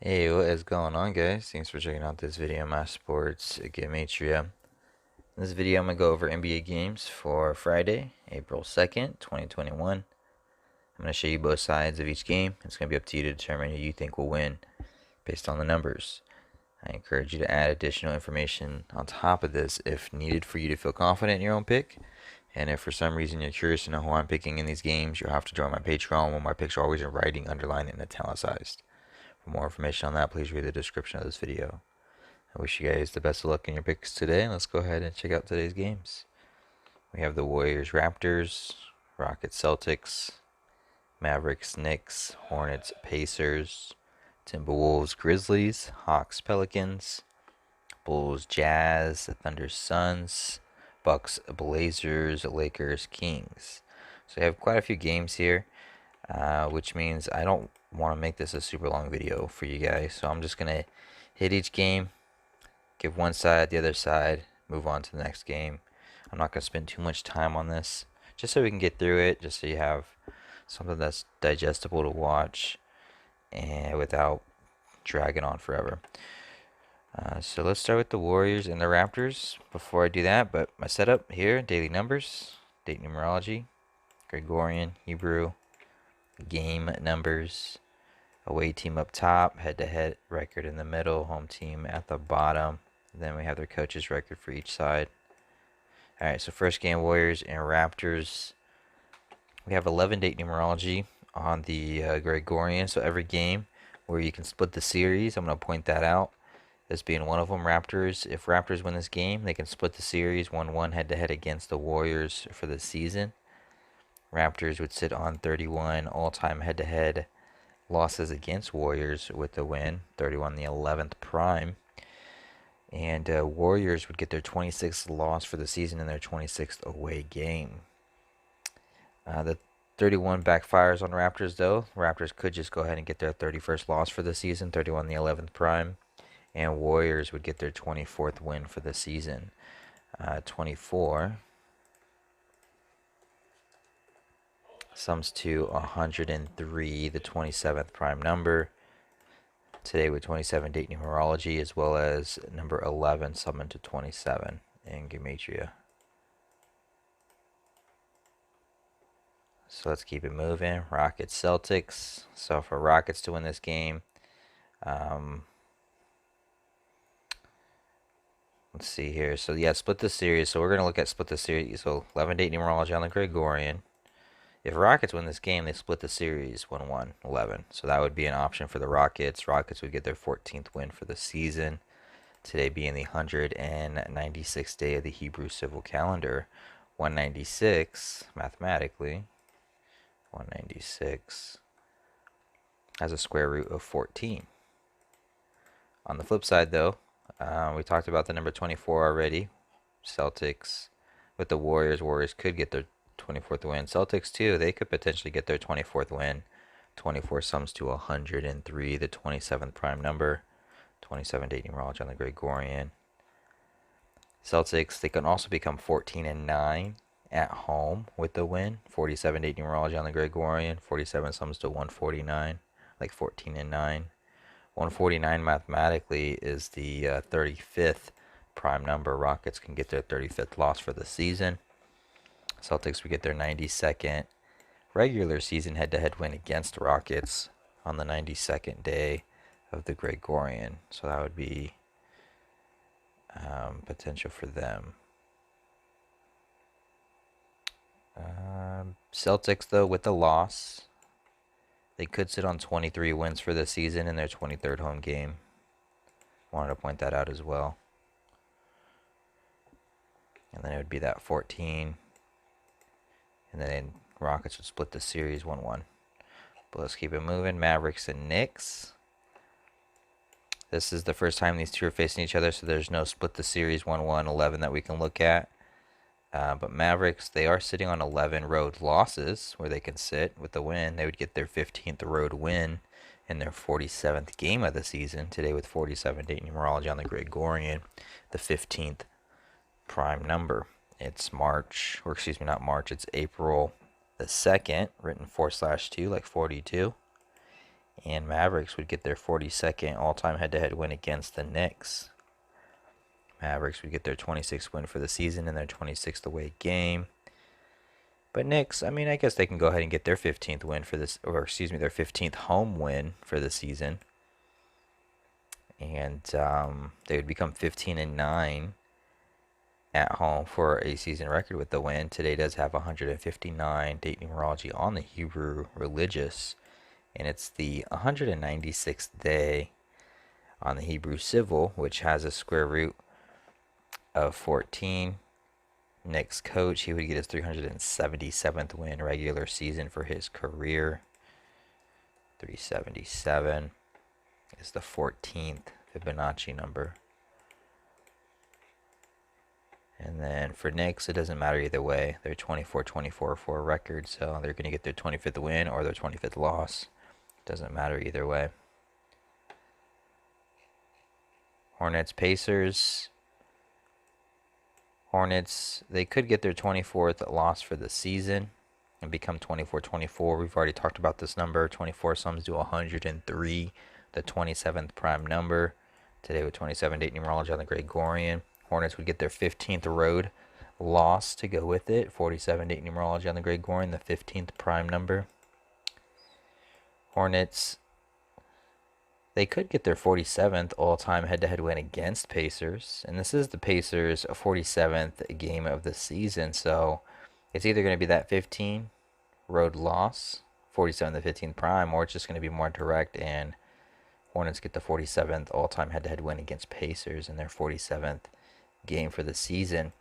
Hey, what is going on, guys? Thanks for checking out this video on my sports Gematria. In this video, I'm going to go over NBA games for Friday, April 2nd, 2021. I'm going to show you both sides of each game. It's going to be up to you to determine who you think will win based on the numbers. I encourage you to add additional information on top of this if needed for you to feel confident in your own pick. And if for some reason you're curious to know who I'm picking in these games, you'll have to join my Patreon where my picks are always in writing, underlined, and italicized. For more information on that, please read the description of this video. I wish you guys the best of luck in your picks today. Let's go ahead and check out today's games. We have the WarriorsRaptors, RocketsCeltics, MavericksKnicks, HornetsPacers, TimberwolvesGrizzlies, HawksPelicans, BullsJazz, ThunderSuns, BucksBlazers, Lakers, Kings. So we have quite a few games here, which means I don't want to make this a super long video for you guys. So I'm just going to hit each game, give one side, the other side, move on to the next game. I'm not going to spend too much time on this, just so we can get through it, just so you have something that's digestible to watch and without dragging on forever. So let's start with the Warriors and the Raptors. Before I do that, but my setup here, daily numbers, date numerology, Gregorian, Hebrew, game numbers, away team up top, head-to-head record in the middle, home team at the bottom. Then we have their coaches record for each side. All right, so first game, Warriors and Raptors. We have 11 date numerology on the Gregorian, so every game where you can split the series, I'm going to point that out. This being one of them, Raptors. If Raptors win this game, they can split the series 1-1 head-to-head against the Warriors for the season. Raptors would sit on 31 all-time head-to-head losses against Warriors with the win, 31 the 11th prime. And Warriors would get their 26th loss for the season in their 26th away game. The 31 backfires on Raptors, though. Raptors could just go ahead and get their 31st loss for the season, 31 the 11th prime. And Warriors would get their 24th win for the season. 24 sums to 103, the 27th prime number. Today with 27 date numerology, as well as number 11 summoned to 27 in Gematria. So let's keep it moving. RocketsCeltics. So for Rockets to win this game, let's see here. So yeah, split the series. So we're going to look at split the series. So 11 date numerology on the Gregorian. If Rockets win this game, they split the series 1-1, 11. So that would be an option for the Rockets. Rockets would get their 14th win for the season. Today being the 196th day of the Hebrew civil calendar. 196, mathematically, 196 has a square root of 14. On the flip side, though, we talked about the number 24 already. Celtics with the Warriors. Warriors could get their 24th win. Celtics, too, they could potentially get their 24th win. 24 sums to 103, the 27th prime number. 27 date numerology on the Gregorian. Celtics, they can also become 14-9 at home with the win. 47 date numerology on the Gregorian. 47 sums to 149, like 14-9. 149 mathematically is the 35th prime number. Rockets can get their 35th loss for the season. Celtics would get their 92nd regular season head-to-head win against the Rockets on the 92nd day of the Gregorian. So that would be potential for them. Celtics, though, with the loss, they could sit on 23 wins for the season in their 23rd home game. Wanted to point that out as well. And then it would be that 14. And then Rockets would split the series 1-1. But let's keep it moving. Mavericks and Knicks. This is the first time these two are facing each other, so there's no split the series 1-1, 11 that we can look at. But Mavericks, they are sitting on 11 road losses where they can sit with the win. They would get their 15th road win in their 47th game of the season. Today with 47 date numerology on the Gregorian, the 15th prime number. It's March, or excuse me, not March, it's April the 2nd, written 4/2, like 42. And Mavericks would get their 42nd all-time head-to-head win against the Knicks. Mavericks would get their 26th win for the season in their 26th away game. But Knicks, I mean, I guess they can go ahead and get their 15th win for this, or excuse me, their 15th home win for the season. And they would become 15-9 at home for a season record with the win. Today does have 159 date numerology on the Hebrew religious, and it's the 196th day on the Hebrew civil, which has a square root of 14. Knicks coach, he would get his 377th win regular season for his career. 377 is the 14th Fibonacci number. And then for Knicks, it doesn't matter either way. They're 24-24 for a record, so they're going to get their 25th win or their 25th loss. Doesn't matter either way. HornetsPacers. Hornets, they could get their 24th loss for the season and become 24-24. We've already talked about this number. 24 sums to 103, the 27th prime number. Today with 27 date numerology on the Gregorian. Hornets would get their 15th road loss to go with it. 47 date numerology on the Gregorian, the 15th prime number. Hornets, they could get their 47th all-time head-to-head win against Pacers. And this is the Pacers' 47th game of the season. So it's either going to be that 15 road loss, 47 to 15 prime, or it's just going to be more direct and Hornets get the 47th all-time head-to-head win against Pacers in their 47th game for the season.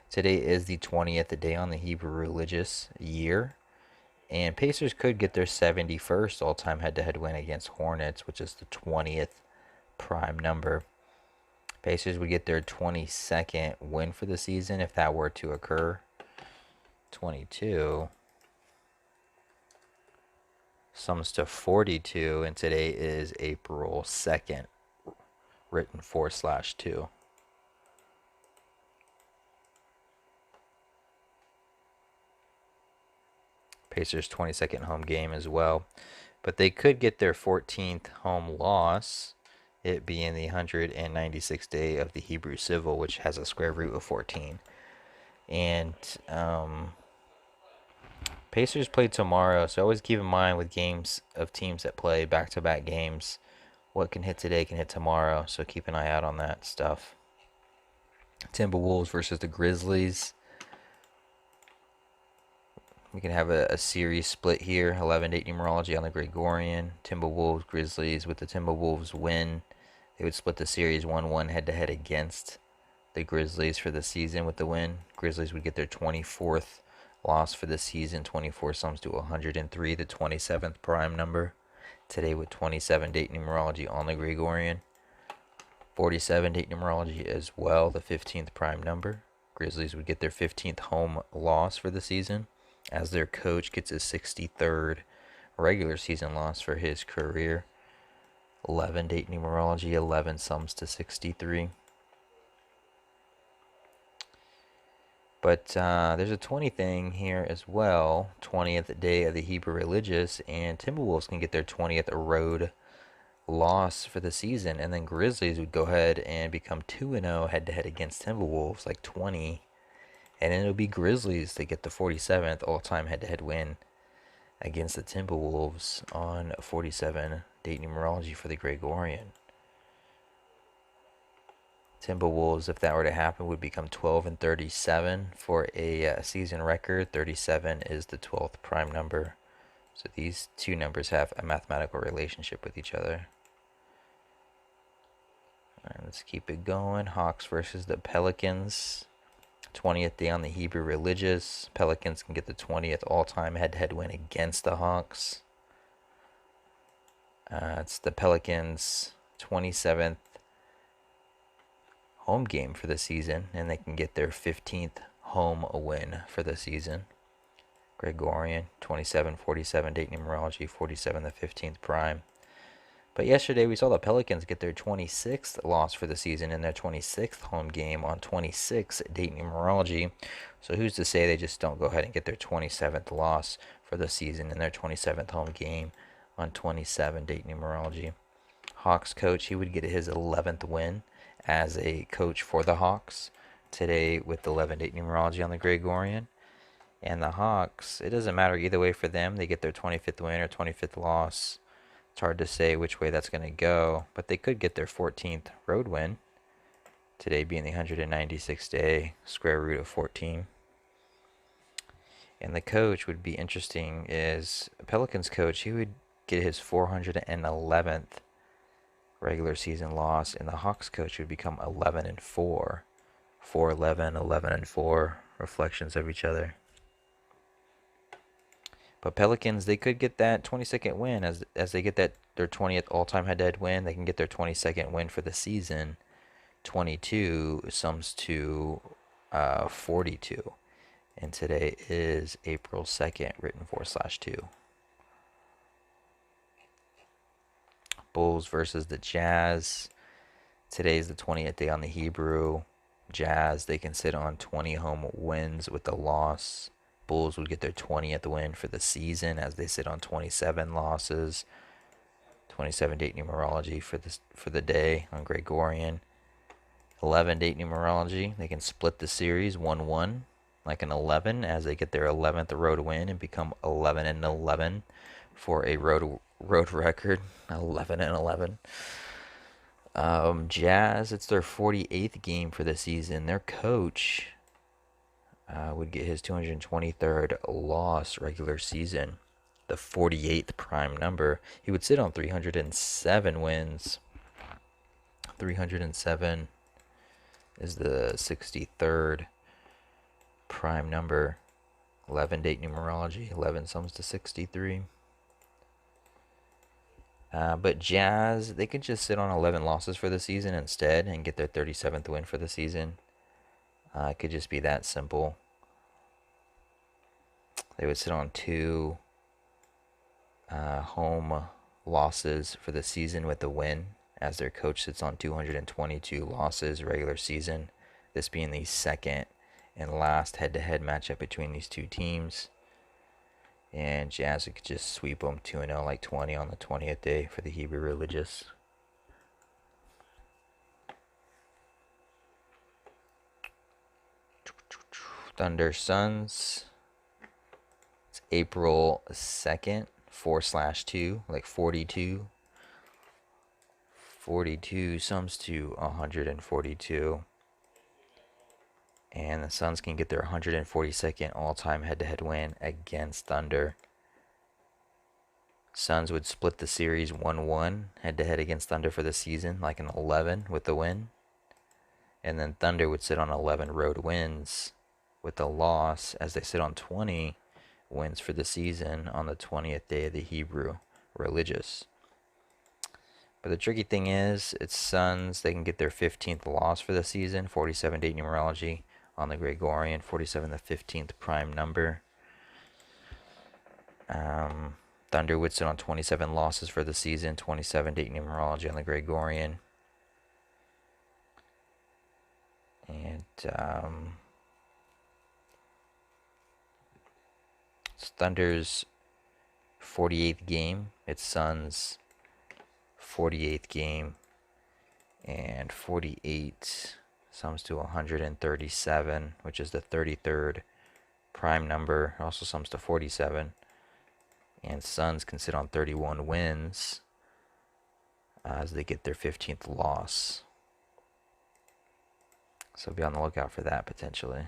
Today is the 20th day on the Hebrew religious year. And Pacers could get their 71st all-time head-to-head win against Hornets, which is the 20th prime number. Pacers would get their 22nd win for the season if that were to occur. 22 sums to 42, and today is April 2nd, written 4/2. Pacers' 22nd home game as well. But they could get their 14th home loss, it being the 196th day of the Hebrew civil, which has a square root of 14. And Pacers play tomorrow, so always keep in mind with games of teams that play back-to-back games, what can hit today can hit tomorrow, so keep an eye out on that stuff. Timberwolves versus the Grizzlies. We can have a series split here. 11 date numerology on the Gregorian. Timberwolves, Grizzlies. With the Timberwolves win, they would split the series 1-1 head-to-head against the Grizzlies for the season with the win. Grizzlies would get their 24th loss for the season. 24 sums to 103, the 27th prime number. Today with 27 date numerology on the Gregorian. 47 date numerology as well, the 15th prime number. Grizzlies would get their 15th home loss for the season, as their coach gets his 63rd regular season loss for his career. 11 date numerology, 11 sums to 63. But there's a 20 thing here as well. 20th day of the Hebrew religious, and Timberwolves can get their 20th road loss for the season, and then Grizzlies would go ahead and become 2-0 head-to-head against Timberwolves, like 20. And then it'll be Grizzlies that get the 47th all-time head-to-head win against the Timberwolves on 47 date numerology for the Gregorian. Timberwolves, if that were to happen, would become 12-37 for a season record. 37 is the 12th prime number. So these two numbers have a mathematical relationship with each other. All right, let's keep it going. Hawks versus the Pelicans. 20th day on the Hebrew religious. Pelicans can get the 20th all-time head-to-head win against the Hawks. It's the Pelicans' 27th home game for the season, and they can get their 15th home win for the season. Gregorian, 27-47 date numerology, 47 the 15th prime. But yesterday we saw the Pelicans get their 26th loss for the season in their 26th home game on 26 date numerology. So who's to say they just don't go ahead and get their 27th loss for the season in their 27th home game on 27 date numerology. Hawks coach, he would get his 11th win as a coach for the Hawks today with 11 date numerology on the Gregorian. And the Hawks, it doesn't matter either way for them. They get their 25th win or 25th loss. It's hard to say which way that's going to go, but they could get their 14th road win. Today being the 196th day, square root of 14. And the coach would be interesting is Pelicans coach, he would get his 411th regular season loss, and the Hawks coach would become 11-4. 4-11, 11-4, reflections of each other. But Pelicans, they could get that 22nd win as they get that their 20th all-time head-to-head win. They can get their 22nd win for the season. 22 sums to 42. And today is April 2nd, written 4/2. Bulls versus the Jazz. Today's the 20th day on the Hebrew. Jazz, they can sit on 20 home wins with a loss. Bulls would get their 20th win for the season as they sit on 27 losses. 27 date numerology for the day on Gregorian. 11 date numerology. They can split the series 1-1 like an 11 as they get their 11th road win and become 11-11 for a road record. 11-11. Jazz, it's their 48th game for the season. Their coach would get his 223rd loss regular season, the 48th prime number. He would sit on 307 wins. 307 is the 63rd prime number. 11 date numerology. 11 sums to 63. But Jazz, they could just sit on 11 losses for the season instead and get their 37th win for the season. It could just be that simple. They would sit on 2 home losses for the season with the win, as their coach sits on 222 losses regular season. This being the second and last head-to-head matchup between these two teams. And Jazz could just sweep them 2-0 like 20 on the 20th day for the Hebrew religious. ThunderSuns. It's April 2nd, 4/2, like 42. 42 sums to 142. And the Suns can get their 142nd all-time head-to-head win against Thunder. Suns would split the series 1-1 head-to-head against Thunder for the season, like an 11 with the win. And then Thunder would sit on 11 road wins with a loss as they sit on 20 wins for the season on the 20th day of the Hebrew religious. But the tricky thing is, it's Suns. They can get their 15th loss for the season, 47 date numerology on the Gregorian, 47 the 15th prime number. Thunder would sit on 27 losses for the season, 27 date numerology on the Gregorian. And it's Thunder's 48th game. It's Suns' 48th game. And 48 sums to 137, which is the 33rd prime number. It also sums to 47. And Suns can sit on 31 wins as they get their 15th loss. So be on the lookout for that potentially.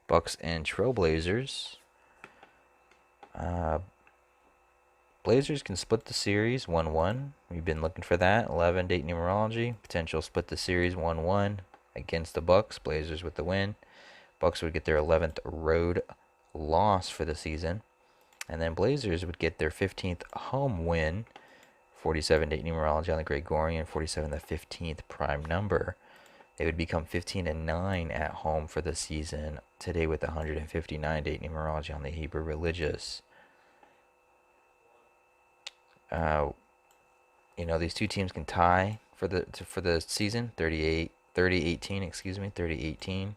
Bucks and Trailblazers. Blazers can split the series 1-1. We've been looking for that. 11 date numerology. Potential split the series 1-1 against the Bucks. Blazers with the win. Bucks would get their 11th road loss for the season. And then Blazers would get their 15th home win. 47 date numerology on the Gregorian. 47 the 15th prime number. They would become 15-9 at home for the season today with 159 date numerology on the Hebrew religious. These two teams can tie for the season, 30-18.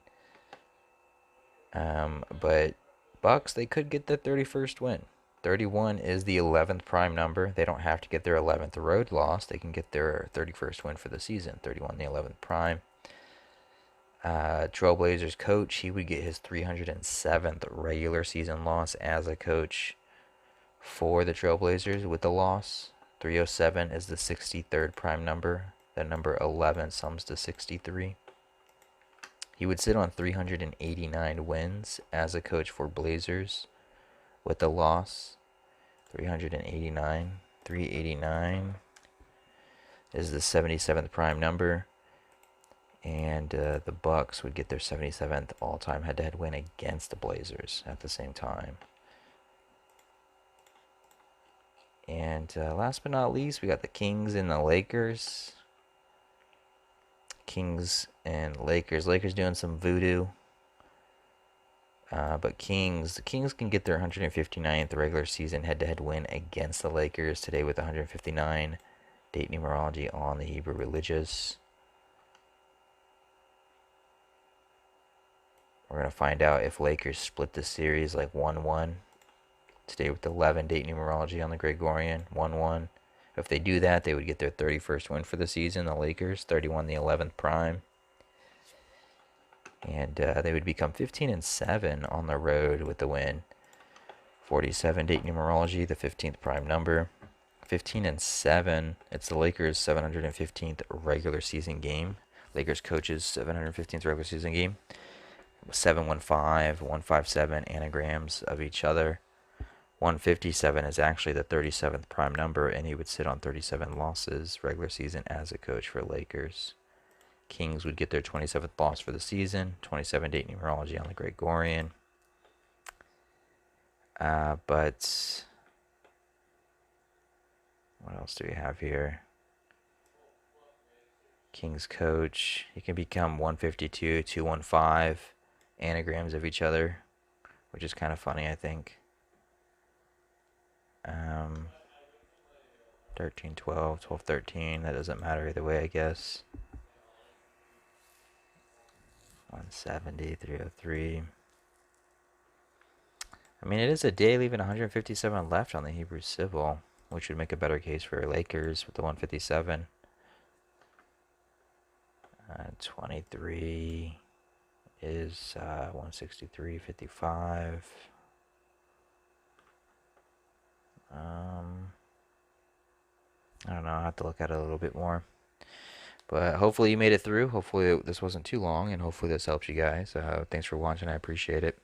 But Bucks, they could get the 31st win. 31 is the 11th prime number. They don't have to get their 11th road loss. They can get their 31st win for the season. 31, the 11th prime. Trailblazers coach, he would get his 307th regular season loss as a coach for the Trailblazers with the loss. 307 is the 63rd prime number. The number 11 sums to 63. He would sit on 389 wins as a coach for Blazers with the loss. 389. 389 is the 77th prime number. And the Bucks would get their 77th all-time head-to-head win against the Blazers at the same time. And last but not least, we got the Kings and the Lakers. Kings and Lakers. Lakers doing some voodoo. But the Kings can get their 159th regular season head-to-head win against the Lakers today with 159. Date numerology on the Hebrew religious. We're going to find out if Lakers split the series like 1-1. Today with 11 date numerology on the Gregorian, 1-1. If they do that, they would get their 31st win for the season, the Lakers, 31 the 11th prime. And they would become 15-7 on the road with the win. 47 date numerology, the 15th prime number. 15-7, it's the Lakers' 715th regular season game. Lakers coaches' 715th regular season game. 715, 157 anagrams of each other. 157 is actually the 37th prime number, and he would sit on 37 losses regular season as a coach for Lakers. Kings would get their 27th loss for the season. 27 date numerology on the Gregorian. But what else do we have here? Kings coach, he can become 152, 215 anagrams of each other, which is kind of funny, I think. 13, 12, 12, 13. That doesn't matter either way, I guess. 170, 303. I mean, it is a day leaving 157 left on the Hebrew Civil, which would make a better case for Lakers with the 157. 23 is 163, 55. I don't know. I'll have to look at it a little bit more. But hopefully you made it through. Hopefully this wasn't too long, and hopefully this helps you guys. Thanks for watching. I appreciate it.